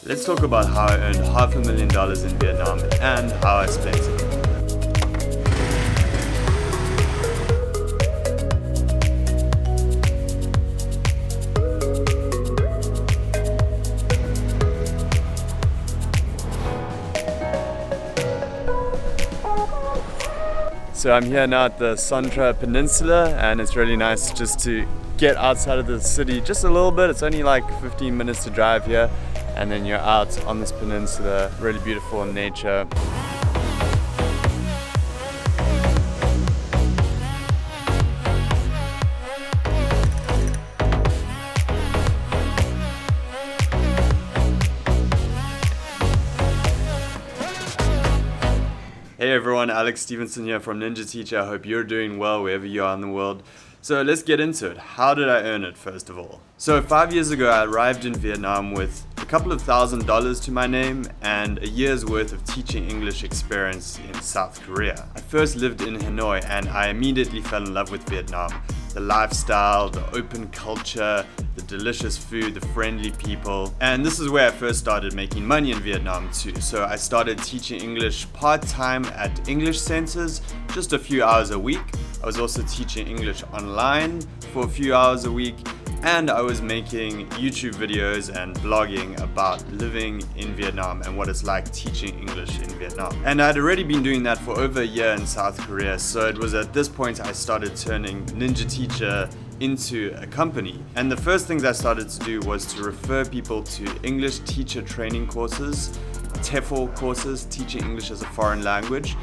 Let's talk about how I earned $500,000 in Vietnam and how I spent it. So I'm here now at the Santra Peninsula, and it's really nice just to get outside of the city just a little bit. It's only like 15 minutes to drive here, and then you're out on this peninsula, really beautiful in nature. Hey everyone, Alex Stevenson here from Ninja Teacher. I hope you're doing well wherever you are in the world. So let's get into it. How did I earn it, first of all? So 5 years ago, I arrived in Vietnam with a couple of $1,000s to my name and a year's worth of teaching English experience in South Korea. I first lived in Hanoi and I immediately fell in love with Vietnam. The lifestyle, the open culture, the delicious food, the friendly people. And this is where I first started making money in Vietnam too. So I started teaching English part-time at English centers, just a few hours a week. I was also teaching English online for a few hours a week, and I was making YouTube videos and blogging about living in Vietnam and what it's like teaching English in Vietnam. And I'd already been doing that for over a year in South Korea, so it was at this point I started turning Ninja Teacher into a company. And the first things I started to do was to refer people to English teacher training courses, TEFL courses, teaching English as a foreign language.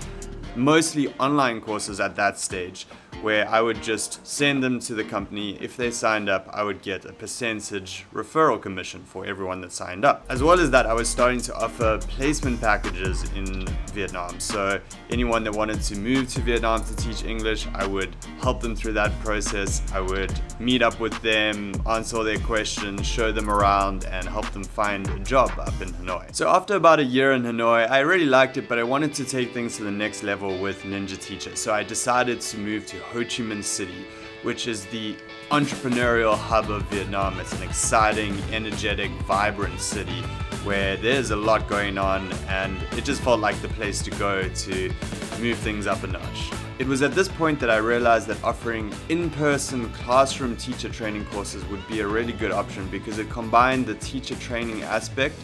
Mostly online courses at that stage, where I would just send them to the company. If they signed up, I would get a percentage referral commission for everyone that signed up. As well as that, I was starting to offer placement packages in Vietnam. So anyone that wanted to move to Vietnam to teach English, I would help them through that process. I would meet up with them, answer all their questions, show them around, and help them find a job up in Hanoi. So after about a year in Hanoi, I really liked it, but I wanted to take things to the next level with Ninja Teacher. So I decided to move to Ho Chi Minh City, which is the entrepreneurial hub of Vietnam. It's an exciting, energetic, vibrant city where there's a lot going on, and it just felt like the place to go to move things up a notch. It was at this point that I realized that offering in-person classroom teacher training courses would be a really good option because it combined the teacher training aspect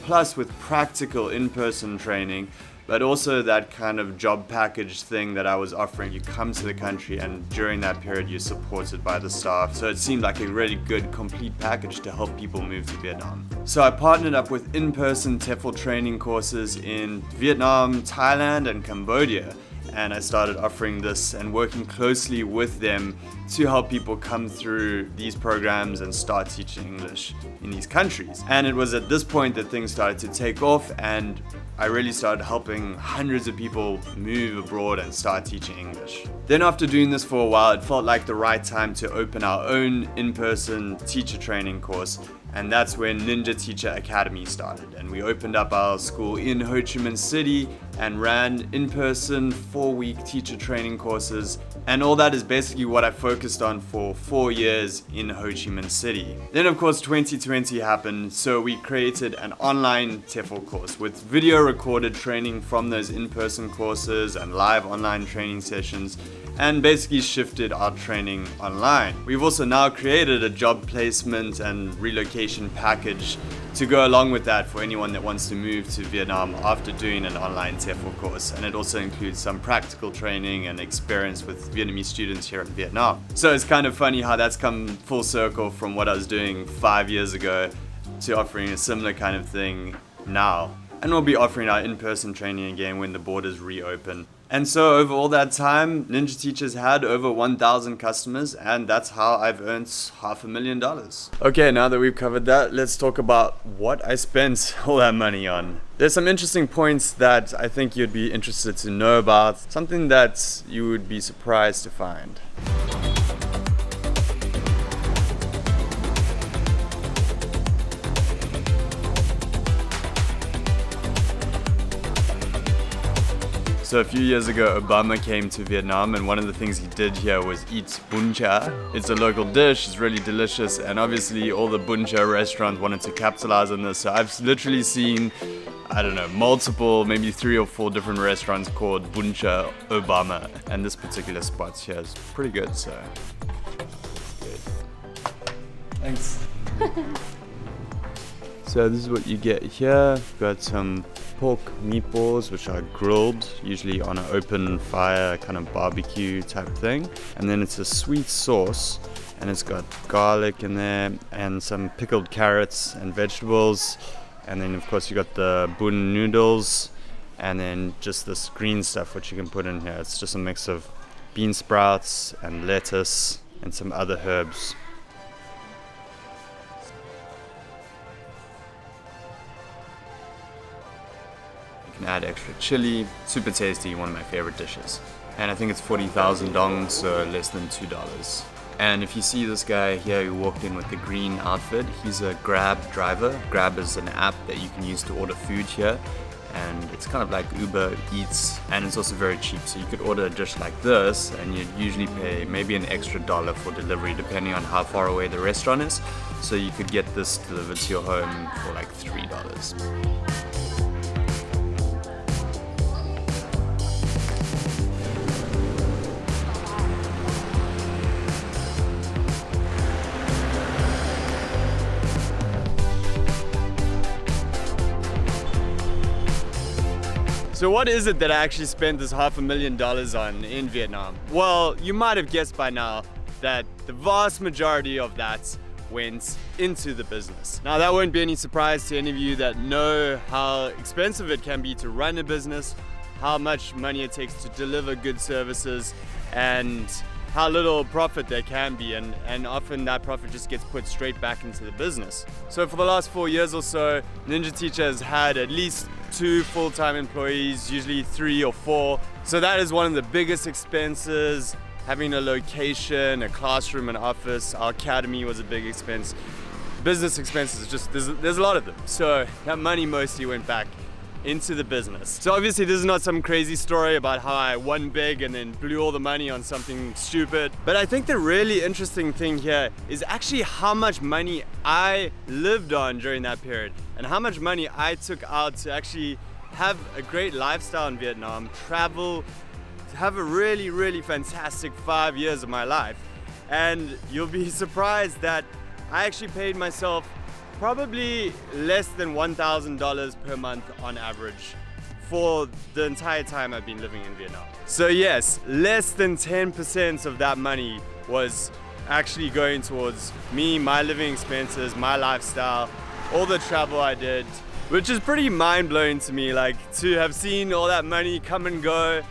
plus with practical in-person training, but also that kind of job package thing that I was offering. You come to the country and during that period you're supported by the staff. So it seemed like a really good complete package to help people move to Vietnam. So I partnered up with in-person TEFL training courses in Vietnam, Thailand, and Cambodia. And I started offering this and working closely with them to help people come through these programs and start teaching English in these countries. And it was at this point that things started to take off, and I really started helping hundreds of people move abroad and start teaching English. Then after doing this for a while, it felt like the right time to open our own in-person teacher training course. And that's when Ninja Teacher Academy started. And we opened up our school in Ho Chi Minh City and ran in-person 4-week teacher training courses. And all that is basically what I focused on for 4 years in Ho Chi Minh City. Then of course 2020 happened, so we created an online TEFL course with video recorded training from those in-person courses and live online training sessions, and basically shifted our training online. We've also now created a job placement and relocation package to go along with that for anyone that wants to move to Vietnam after doing an online TEFL course. And it also includes some practical training and experience with Vietnamese students here in Vietnam. So it's kind of funny how that's come full circle from what I was doing 5 years ago to offering a similar kind of thing now. And we'll be offering our in-person training again when the borders reopen. And so over all that time, Ninja Teachers had over 1,000 customers, and that's how I've earned $500,000. Okay, now that we've covered that, let's talk about what I spent all that money on. There's some interesting points that I think you'd be interested to know about, something that you would be surprised to find. So a few years ago, Obama came to Vietnam, and one of the things he did here was eat bún chả. It's a local dish, it's really delicious, and obviously all the bún chả restaurants wanted to capitalize on this. So I've literally seen, I don't know, multiple, maybe 3 or 4 different restaurants called bún chả Obama, and this particular spot here is pretty good, so. Thanks. So this is what you get here. We've got some pork meatballs, which are grilled, usually on an open fire, kind of barbecue type thing. And then it's a sweet sauce, and it's got garlic in there and some pickled carrots and vegetables. And then of course you got the bun noodles, and then just this green stuff which you can put in here. It's just a mix of bean sprouts and lettuce and some other herbs. Add extra chili, super tasty, one of my favorite dishes. And I think it's 40,000 dong, so less than $2. And if you see this guy here who walked in with the green outfit, he's a Grab driver. Grab is an app that you can use to order food here, and it's kind of like Uber Eats, and it's also very cheap. So you could order a dish like this, and you'd usually pay maybe an extra $1 for delivery, depending on how far away the restaurant is. So you could get this delivered to your home for like $3. So what is it that I actually spent this $500,000 on in Vietnam? Well, you might have guessed by now that the vast majority of that went into the business. Now that won't be any surprise to any of you that know how expensive it can be to run a business, how much money it takes to deliver good services, and how little profit there can be, and often that profit just gets put straight back into the business. So for the last 4 years or so, Ninja Teacher has had at least 2 full-time employees, usually 3 or 4. So that is one of the biggest expenses. Having a location, a classroom, an office, our academy was a big expense. Business expenses, just there's a lot of them. So that money mostly went back into the business. So obviously this is not some crazy story about how I won big and then blew all the money on something stupid. But I think the really interesting thing here is actually how much money I lived on during that period, and how much money I took out to actually have a great lifestyle in Vietnam, travel, to have a really, really fantastic 5 years of my life. And you'll be surprised that I actually paid myself probably less than $1,000 per month on average for the entire time I've been living in Vietnam. So yes, less than 10% of that money was actually going towards me, my living expenses, my lifestyle, all the travel I did, which is pretty mind-blowing to me, like to have seen all that money come and go,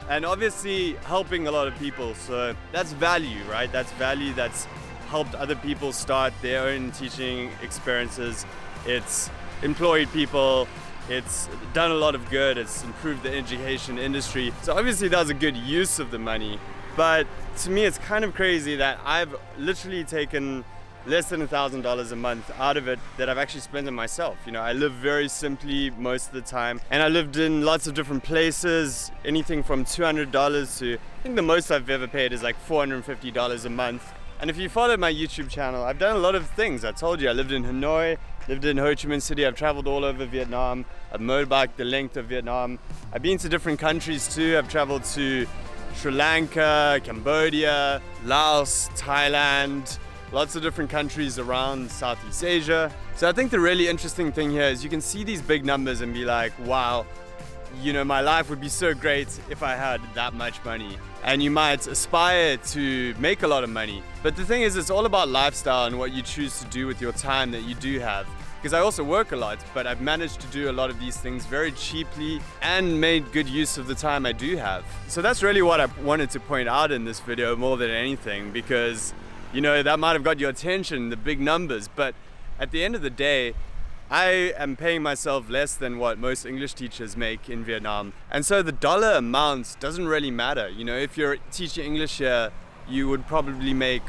and obviously helping a lot of people. So that's value, right? That's value that's helped other people start their own teaching experiences. It's employed people, it's done a lot of good, it's improved the education industry. So obviously that was a good use of the money, but to me it's kind of crazy that I've literally taken less than $1,000 a month out of it that I've actually spent on myself. You know, I live very simply most of the time, and I lived in lots of different places, anything from $200 to, I think the most I've ever paid is like $450 a month. And if you follow my YouTube channel, I've done a lot of things. I told you, I lived in Hanoi, lived in Ho Chi Minh City, I've traveled all over Vietnam, I've motorbiked the length of Vietnam. I've been to different countries too. I've traveled to Sri Lanka, Cambodia, Laos, Thailand, lots of different countries around Southeast Asia. So I think the really interesting thing here is you can see these big numbers and be like, wow, you know, my life would be so great if I had that much money. And you might aspire to make a lot of money. But the thing is, it's all about lifestyle and what you choose to do with your time that you do have. Because I also work a lot, but I've managed to do a lot of these things very cheaply and made good use of the time I do have. So that's really what I wanted to point out in this video more than anything, because, you know, that might have got your attention, the big numbers, but at the end of the day, I am paying myself less than what most English teachers make in Vietnam. And so the dollar amount doesn't really matter. You know, if you're teaching English here, you would probably make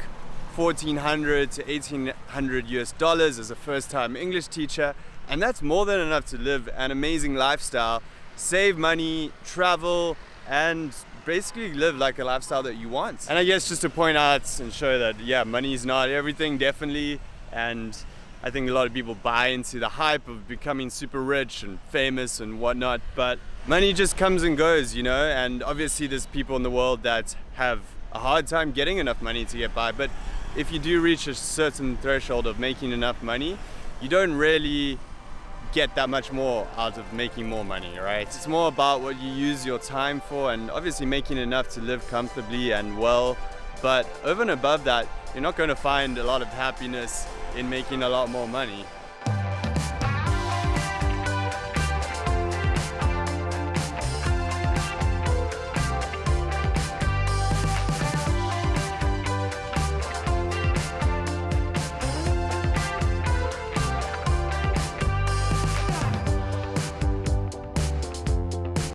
$1,400 to $1,800 US as a first-time English teacher. And that's more than enough to live an amazing lifestyle, save money, travel, and basically live like a lifestyle that you want. And I guess just to point out and show that, yeah, money is not everything, definitely. And I think a lot of people buy into the hype of becoming super rich and famous and whatnot, but money just comes and goes, you know, and obviously there's people in the world that have a hard time getting enough money to get by, but if you do reach a certain threshold of making enough money, you don't really get that much more out of making more money, right? It's more about what you use your time for, and obviously making enough to live comfortably and well, but over and above that, you're not going to find a lot of happiness in making a lot more money.